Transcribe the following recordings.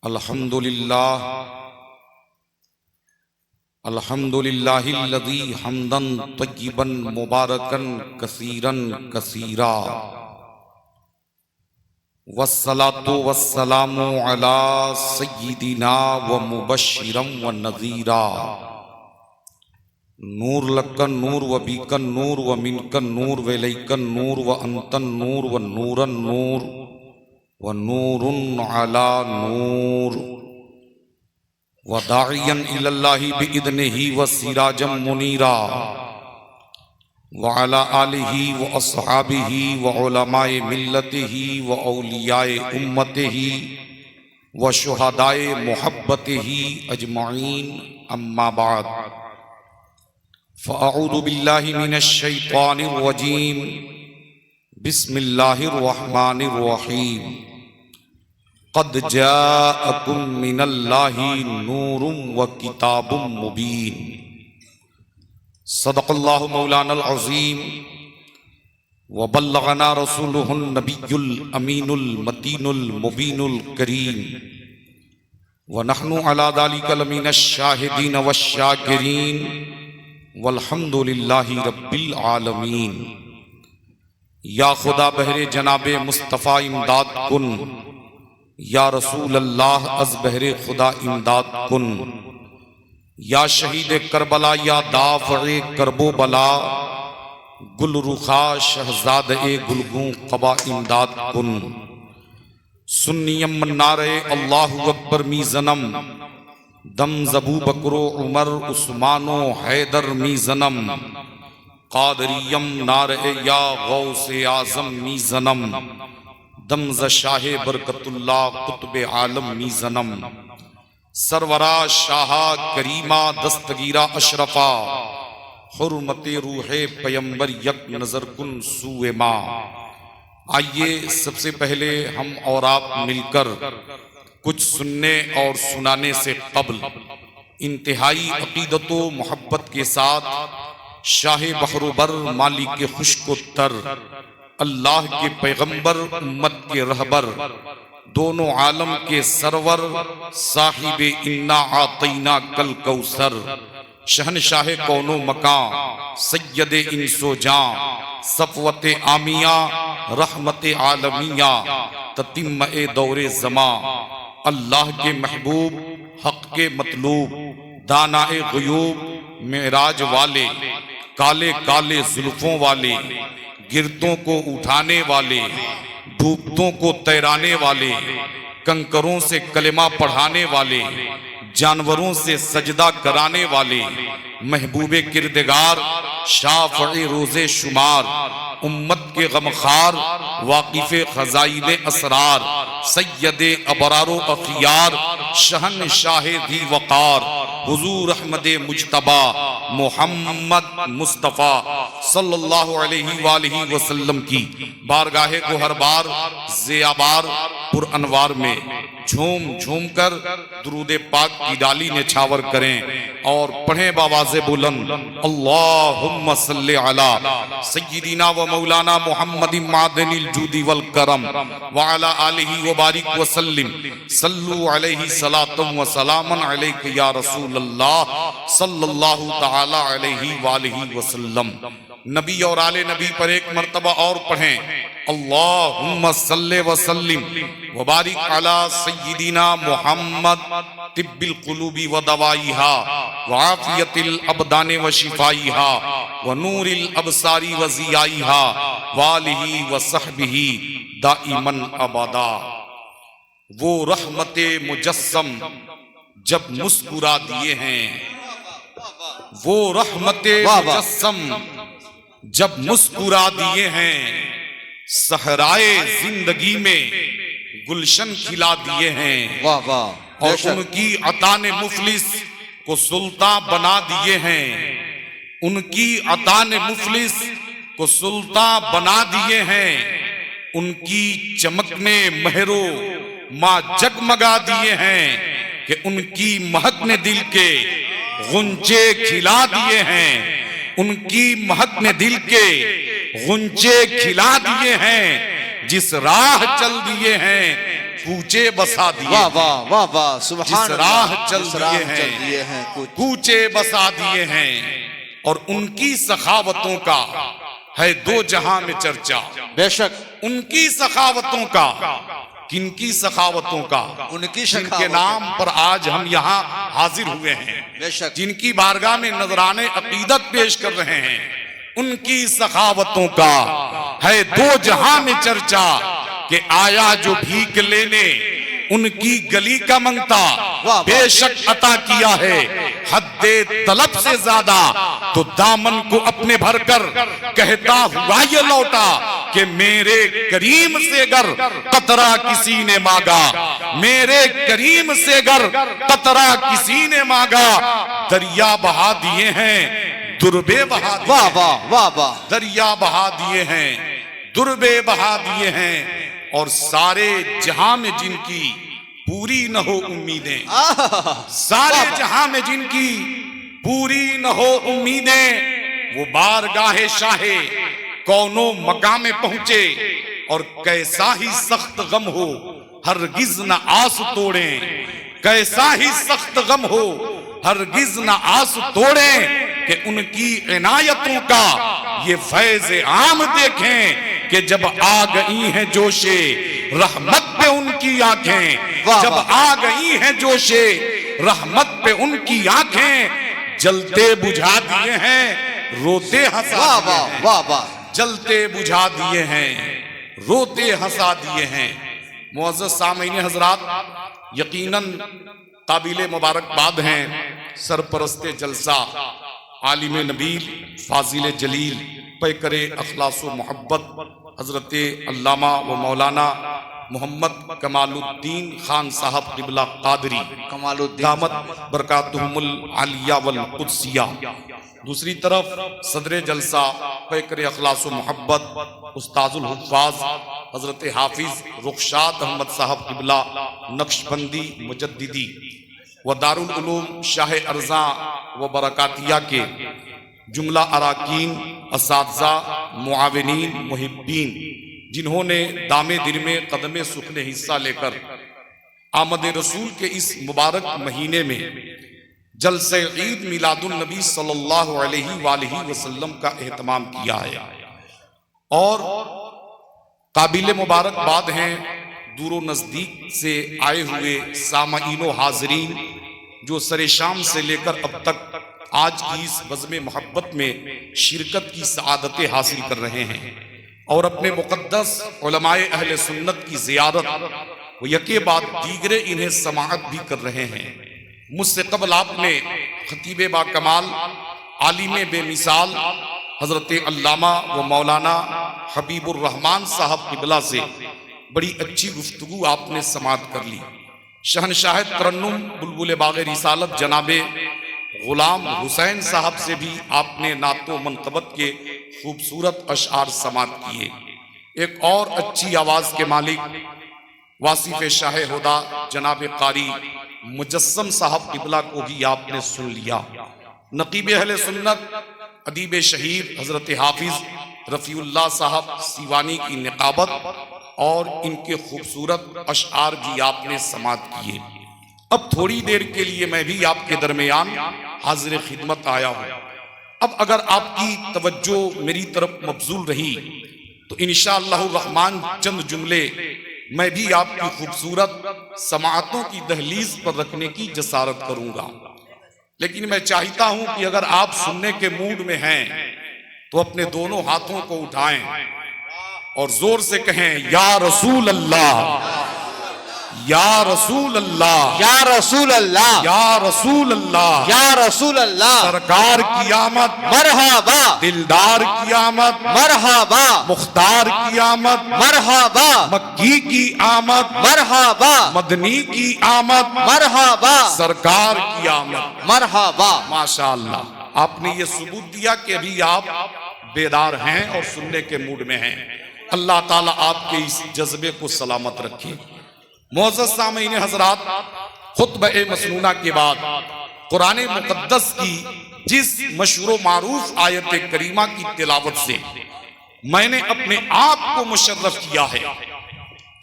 الحمدللہ الذی حمدا طیبا مبارکا کثیرا کثیرا والصلاة والسلام علی سیدنا ومبشرا ونذیرا نور لک النور وبک النور ومنک النور وإلیک النور وأنت النور والنور النور ونور علی نور وداعیا الی اللہ بإذنہ وسراجا منیرا وعلی آلہ واصحابہ وعلماء ملتہ واولیاء امتہ وشہداء محبتہ اجمعین اما بعد فاعوذ باللہ من الشیطان الرجیم بسم اللہ الرحمن الرحیم قد جاءکم من اللہ نور وکتاب مبین صدق اللہ مولانا العظیم وبلغنا رسولہ النبی الامین المتین المبین الکریم ونحن علی ذلک لمن الشاہدین والشاکرین والحمد للہ رب العالمین۔ یا خدا بہر جناب مصطفیٰ امداد کن، یا رسول اللہ از بہر خدا امداد کن، یا شہید کربلا یا دافع کرب و بلا، گل رخا شہزاد گلگوں قبا امداد کن۔ سنیم منار اللہ اکبر می زنم، دم زبو بکر و عمر عثمان و حیدر می زنم، قادریم نار یا غوث اعظم می زنم، دم ز شاہ برکت اللہ قطب عالم می زنم، سرورا شاہا کریمہ دستگیرہ اشرفا، حرمت روح پیمبر یک نظر کن سوئے ماں۔ آئیے سب سے پہلے ہم اور آپ مل کر کچھ سننے اور سنانے سے قبل انتہائی عقیدت و محبت کے ساتھ شاہ بحر و بر مالک خشک و تر، اللہ کے پیغمبر امت کے رہبر، دونوں عالم کے سرور، صاحب انا اعطینا کل کوثر، شہنشاہ کون و مکان، سید انس و جان، صفوت عامیہ، رحمت عالمیہ، تتمہ دور زمان، اللہ کے محبوب، حق کے مطلوب، دانا غیوب، معراج والے، کالے کالے زلفوں والے، گردوں کو اٹھانے والے، ڈوبتوں کو تیرانے والے، کنکروں سے کلمہ پڑھانے والے، جانوروں سے سجدہ کرانے والے، محبوب کردگار، شافع روز شمار، امت کے غمخوار، واقف خزائن اسرار، سید ابرار و اخیار، شہنشاہ ذی وقار، حضور احمد مجتبی محمد مصطفیٰ صلی اللہ علیہ وآلہ وسلم کی بارگاہ کو ہر بار زیابار پر انوار میں جھوم جھوم کر درود پاک کی ڈالی نچھاور کریں اور پڑھیں باواز بلند اللہم صلی علی سیدنا و مولانا محمد معدن الجود والکرم وعلا آلہ وبارک وسلم صلو علیہ صلاۃ و سلام علیک یا رسول اللہ صلی اللہ تعالی علیہ وآلہ وسلم۔ نبی اور آل نبی پر ایک مرتبہ اور پڑھیں اللہم صلی وسلم وبارک علی سیدنا محمد طب القلوب ودوائیہا وعافیت الابدان وشفائیہا ونور الابصار وضیائیہا والہ وصحبہ دائما ابدا۔ وہ رحمت مجسم جب مسکرا دیے ہیں، وہ رحمت مجسم جب مسکرا دیے ہیں، صحرائے زندگی میں گلشن کھلا دیے ہیں، اور ان کی عطان مفلس کو سلطان بنا دیے ہیں، ان کی عطان مفلس کو سلطان بنا دیے ہیں، ان کی چمکنے مہرو ماں جگمگا دیے ہیں کہ ان کی مہک نے دل کے غنچے کھلا دیے ہیں، ان کی مہک نے دل کے غنچے کھلا دیے ہیں، جس راہ چل دیے ہیں کوچے بسا دیے واہ واہ واہ واہ سبحان جس راہ اللہ، چل جس راہ دیے چل دیے ہیں کوچے بسا دیے ہیں، اور ان کی سخاوتوں کا ہے دو جہاں میں چرچا۔ بے شک ان کی سخاوتوں کا، کن کی سخاوتوں کا؟ ان کی جن کے سخاوتوں نام پر آج ہم یہاں حاضر ہوئے ہیں، بے شک جن کی بارگاہ میں نذرانے عقیدت پیش کر رہے ہیں، ان کی سخاوتوں کا ہے دو جہاں میں چرچا، کہ آیا جو بھیک لینے ان کی گلی کا منگتا، بے شک عطا کیا ہے حد طلب سے زیادہ، تو دامن کو اپنے بھر کر کہتا ہوا یہ لوٹا، کہ میرے کریم سے گر قطرہ کسی نے مانگا، میرے کریم سے گر قطرہ کسی نے مانگا، دریا بہا دیے ہیں دربے بہا دیے واہ ہیں، واہ واہ واہ دریا بہا دیے ہیں دربے بہا دیے ہیں، اور سارے جہاں میں جن کی پوری نہ ہو امیدیں، سارے جہاں میں جن کی پوری نہ ہو امیدیں، وہ بارگاہ شاہ کونوں مقام میں پہنچے، اور کیسا ہی سخت غم ہو ہرگز نہ آس توڑیں، کیسا ہی سخت غم ہو ہرگز نہ آس توڑیں، کہ ان کی عنایتوں کا یہ فیض عام دیکھیں، کہ جب آ گئی ہیں جوشے رحمت پہ ان کی آنکھیں، جب آ گئی ہیں جوشے رحمت پہ ان کی آنکھیں، جلتے بجھا دیے ہیں روتے ہنسا واہ دیے واہ ہیں، واہ واہ جلتے بجھا دیے ہیں روتے ہنسا دیے ہیں۔ معزز سامعین حضرات، یقیناً قابل مبارکباد ہیں سرپرست جلسہ، عالم نبیل، فاضل جلیل، پیکر اخلاص و محبت، حضرت علامہ و مولانا محمد کمال الدین خان صاحب قبلہ قادری کمال الدین دامت برکاتہم العالیہ والقدسیہ۔ دوسری طرف صدر جلسہ پیکر اخلاص و محبت استاذ الحفاظ حضرت حافظ رخشاد احمد صاحب قبلہ نقشبندی مجددی و دارالعلوم شاہ ارزاں و برکاتیہ کے جملہ اراکین، اساتذہ، معاونین، محبین، جنہوں نے دام دل میں قدم سخن حصہ لے کر آمد رسول کے اس مبارک مہینے میں جلسہ عید میلاد النبی صلی اللہ علیہ وآلہ وسلم کا اہتمام کیا ہے، اور قابل مبارکباد ہیں دور و نزدیک سے آئے ہوئے سامعین و حاضرین، جو سر شام سے لے کر اب تک آج کی اس بزم محبت میں شرکت کی سعادتیں حاصل کر رہے ہیں، اور اپنے مقدس علماء اہل سنت کی زیارت و یکے بعد دیگرے انہیں سماعت بھی کر رہے ہیں۔ مجھ سے قبل آپ نے خطیب با کمال، عالم بے مثال حضرت علامہ و مولانا حبیب الرحمن صاحب قبلہ سے بڑی اچھی گفتگو آپ نے سماعت کر لی۔ شہنشاہ ترنم بلبل باغ رسالت جناب غلام حسین صاحب سے بھی آپ نے نعت و منقبت کے خوبصورت اشعار سماعت کیے۔ ایک اور اچھی آواز کے مالک واصف شاہ ہدا جناب قاری مجسم صاحب قبلہ کو بھی آپ نے سن لیا۔ نقیب اہل سنت ادیب شہیر حضرت حافظ رفیع اللہ صاحب سیوانی کی نقابت اور ان کے خوبصورت اشعار بھی آپ نے سماعت کیے۔ اب تھوڑی دیر کے لیے میں بھی آپ کے درمیان حاضر خدمت آیا ہوں۔ اب اگر آپ کی توجہ میری طرف مبذول رہی تو انشاءاللہ الرحمن چند جملے میں بھی آپ کی خوبصورت سماعتوں کی دہلیز پر رکھنے کی جسارت کروں گا، لیکن میں چاہتا ہوں کہ اگر آپ سننے کے موڈ میں ہیں تو اپنے دونوں ہاتھوں کو اٹھائیں اور زور سے کہیں یا رسول اللہ، یا رسول اللہ، یا رسول اللہ، یا رسول اللہ، یا رسول اللہ، سرکار کی آمد، مرحبا، دلدار کی آمد، مرحبا، مختار کی آمد، مرحبا، مکی کی آمد، مرحبا، مدنی کی آمد، مرحبا، سرکار کی آمد۔ مرحبا۔ ماشاءاللہ، آپ نے یہ ثبوت دیا کہ ابھی آپ بیدار ہیں اور سننے کے موڈ میں ہیں۔ اللہ تعالیٰ آپ کے اس جذبے کو سلامت رکھے۔ معزز سامعین حضرات، خطبہ مسنونہ کے بعد قرآن مقدس کی جس مشہور و معروف آیت کریمہ کی تلاوت سے میں نے اپنے آپ کو مشرف کیا ہے،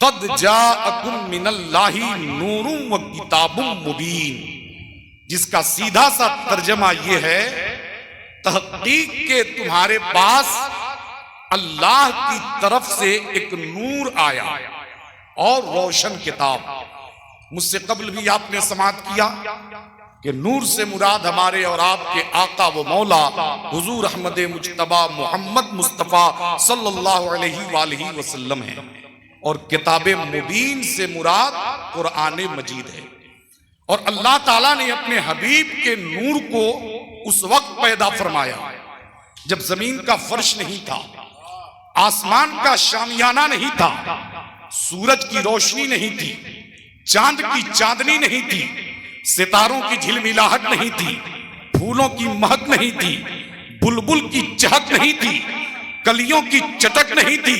قد جاءکم من اللہ نور و کتاب مبین، جس کا سیدھا سا ترجمہ یہ ہے تحقیق کہ تمہارے پاس اللہ کی طرف سے ایک نور آیا اور روشن کتاب۔ مجھ سے قبل بھی آپ نے سماعت کیا کہ نور سے مراد ہمارے اور آپ کے آقا و مولا حضور احمد مجتبی محمد مصطفیٰ صلی اللہ علیہ وآلہ وسلم ہے، اور کتاب مبین سے مراد قرآن مجید ہے۔ اور اللہ تعالیٰ نے اپنے حبیب کے نور کو اس وقت پیدا فرمایا جب زمین کا فرش نہیں تھا، آسمان کا شامیانہ نہیں تھا، سورج کی روشنی نہیں تھی، چاند کی چاندنی نہیں تھی، ستاروں کی جھلملاہٹ نہیں تھی، پھولوں کی مہک نہیں تھی، بلبل کی چہک نہیں تھی، کلیوں کی چٹک نہیں تھی،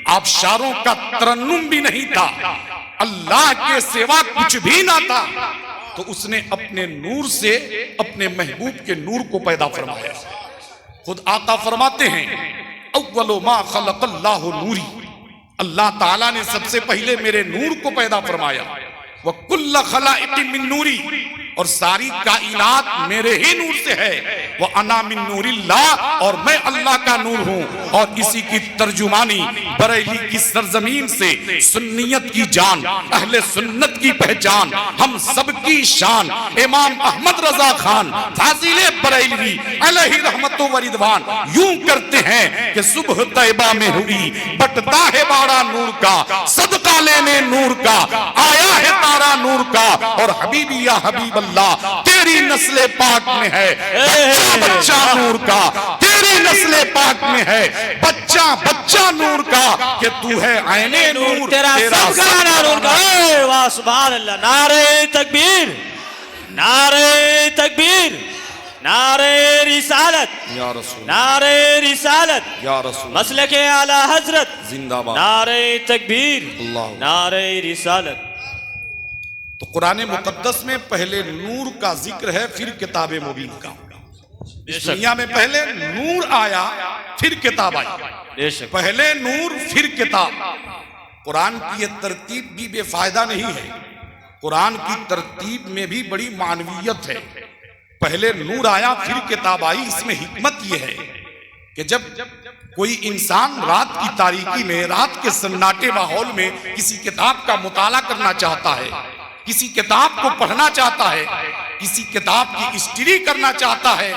آبشاروں کا ترنم بھی نہیں تھا، اللہ کے سوا کچھ بھی نہ تھا، تو اس نے اپنے نور سے اپنے محبوب کے نور کو پیدا فرمایا۔ خود آقا فرماتے ہیں اول ما خلق اللہ نوری، اللہ تعالیٰ نے سب سے پہلے میرے نور کو پیدا فرمایا، وَكُلَّ خَلَائِقٍ مِّن نُورِ، اور ساری کائنات میرے ہی نور سے ہے، وَأَنَا مِن نُورِ اللَّهِ، اور میں اللہ کا نور ہوں۔ اور اسی کی ترجمانی بریلی کی سرزمین سے سنیت کی جان، اہل سنت کی پہچان، ہم سب کی شان، امام احمد رضا خان فاضل بریلوی علیہ رحمت و رضوان یوں کرتے ہیں کہ صبح طیبہ میں ہوئی بٹتا ہے باڑا نور کا، صدقہ لینے نور کا آیا ہے تارا نور کا، اور حبیبی یا حبیب اللہ تیری نسل پاک میں ہے بچہ بچہ نور کا، تیری نسل پاک میں ہے بچہ بچہ نور کا، کہ تو ہے عین نور تیرا سب کا نور کا۔ واہ سبحان اللہ، نعرہ تکبیر، نعرہ تکبیر، نعرہ رسالت، یا رسول نعرہ رسالت، یا رسول مسلک اعلی حضرت، زندہ باد، نعرہ تکبیر، اللہ۔ نعرہ رسالت۔ تو قرآن مقدس میں پہلے نور کا ذکر ہے، پھر کتاب مبین کا۔ اس دنیا میں پہلے نور آیا پھر کتاب آئی، پہلے نور پھر کتاب۔ قرآن کی یہ ترتیب بھی بے فائدہ نہیں ہے، قرآن کی ترتیب میں بھی بڑی معنویت ہے۔ پہلے نور آیا پھر کتاب آئی، اس میں حکمت یہ ہے کہ جب کوئی انسان رات کی تاریکی میں، رات کے سناٹے ماحول میں کسی کتاب کا مطالعہ کرنا چاہتا ہے، کسی کتاب کو پڑھنا چاہتا ہے، کسی کتاب کی اسٹڈی کرنا چاہتا ہے،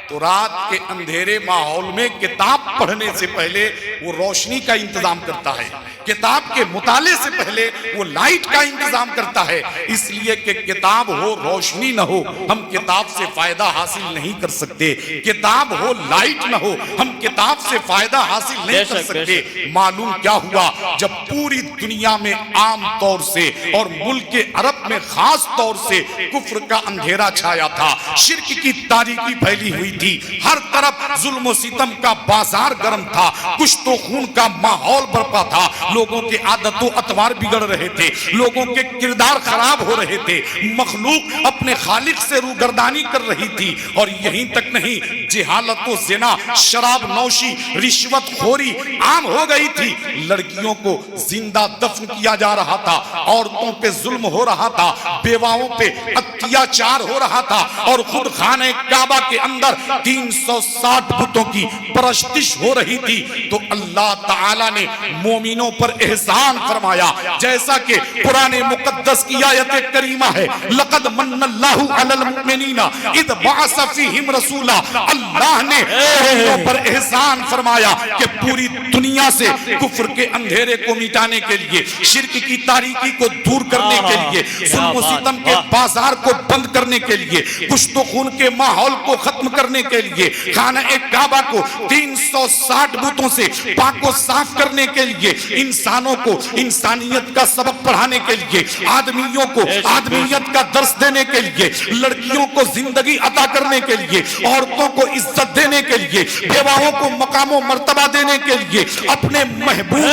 تو رات کے اندھیرے ماحول میں کتاب پڑھنے سے پہلے وہ روشنی کا انتظام کرتا ہے، کتاب کے مطالعے سے پہلے وہ لائٹ کا انتظام کرتا ہے، اس لیے کہ کتاب ہو روشنی نہ ہو ہم کتاب سے فائدہ حاصل نہیں کر سکتے، کتاب ہو لائٹ نہ ہو ہم کتاب سے فائدہ حاصل نہیں کر سکتے۔ معلوم کیا ہوا، جب پوری دنیا میں عام طور سے اور ملک عرب میں خاص طور سے کفر کا اندھیرا چھایا تھا، شرک کی تاریکی پھیلی ہوئی تھی، ہر طرف ظلم و ستم کا بازار گرم تھا، کشت و خون کا ماحول برپا تھا، لوگوں کے عادت و اطوار بگڑ رہے تھے، لوگوں کے کردار خراب ہو رہے تھے، مخلوق اپنے خالق سے روگردانی کر رہی تھی، اور یہیں تک نہیں جہالت و زنا، شراب نوشی، رشوت خوری عام ہو گئی تھی، لڑکیوں کو زندہ دفن کیا جا رہا تھا، عورتوں پہ ظلم ہو رہا تھا، بیواؤں پہ اتیاچار ہو رہا تھا، اور خود خانہ کعبہ کے اندر 360 بتوں کی پرستش ہو رہی تھی۔ تو اللہ تعالیٰ نے مومنوں پر احسان فرمایا، جیسا کہ قرآن مقدس کی آیت کریمہ ہے، لَقَدْ مَنَّ اللَّهُ عَلَى الْمُؤْمِنِينَ اِذْ بَعَثَ فِيهِمْ رَسُولًا، اللہ نے مومنوں پر احسان فرمایا کہ پوری دنیا سے کفر کے اندھیرے کو مٹانے کے لیے، شرک کی تاریکی کو دور کرنے کے لیے، ظلم و ستم کے بازار کو بند کرنے کے لیے، کشت و خون کے ماحول کو ختم کرنے کے لیے، خانہ کعبہ کو 360 بتوں سے پاک و صاف کرنے کے لیے، انسانوں کو انسانیت کا سبق پڑھانے کے لیے، آدمیوں کو آدمیت کا درس دینے کے لیے، لڑکیوں کو زندگی عطا کرنے کے لیے، عورتوں کو عزت دینے کے لیے، بیواؤں کو مقام و مرتبہ دینے کے لیے، اپنے محبوب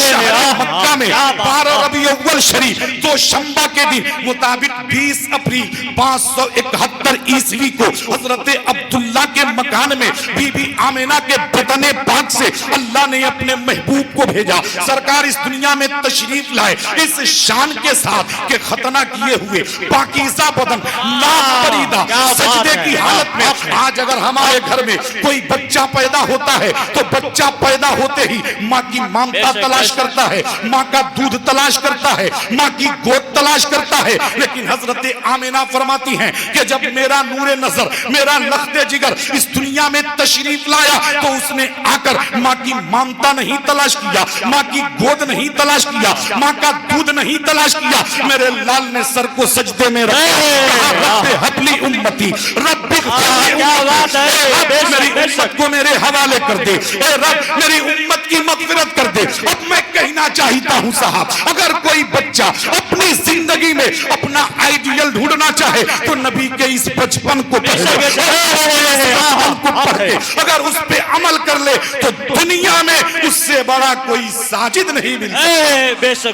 شہر مکہ میں 12 ربیع اول شریف 2 شنبہ کے کے دن مطابق 20 اپریل 571 عیسوی کو حضرت عبداللہ کے مکان میں بی بی آمینہ کے بدن پاک سے اللہ نے اپنے محبوب کو بھیجا. سرکار اس دنیا میں تشریف لائے اس شان کے ساتھ کہ ختنہ کیے ہوئے پاکیزہ بدن ناک پریدہ سجدے کی حالت میں. آج اگر ہمارے گھر میں کوئی بچہ پیدا ہوتا ہے تو بچہ پیدا ہوتے ہی ماں کی مامتا تلاش کرتا ہے, ماں کا دودھ تلاش کرتا ہے, ماں کی گود تلاش کرتا ہے. لیکن حضرت آمینہ فرماتی ہیں کہ جب میرا نور نظر, میرا لخت جگر اس دنیا میں تشریف لایا تو اس نے آ کر ماں کی مامتا نہیں تلاش کیا, ماں کی گود نہیں تلاش کیا, ماں کا دودھ نہیں تلاش کیا. میرے لال نے سر کو سجدے میں رکھا, رب حبلی امتی, رب میری امت کو میرے حوالے کر دے, اے رب میری امت کی مغفرت کر دے. اب میں کہنا چاہتا ہوں صاحب, اگر کوئی بچہ اپنی زندگی میں اپنا آئیڈیل ڈھونڈنا چاہے تو نبی کے اس بچپن کو پڑھے, اگر اس پہ عمل کر لے تو دنیا میں اس سے بڑا کوئی ساجد نہیں ملتا.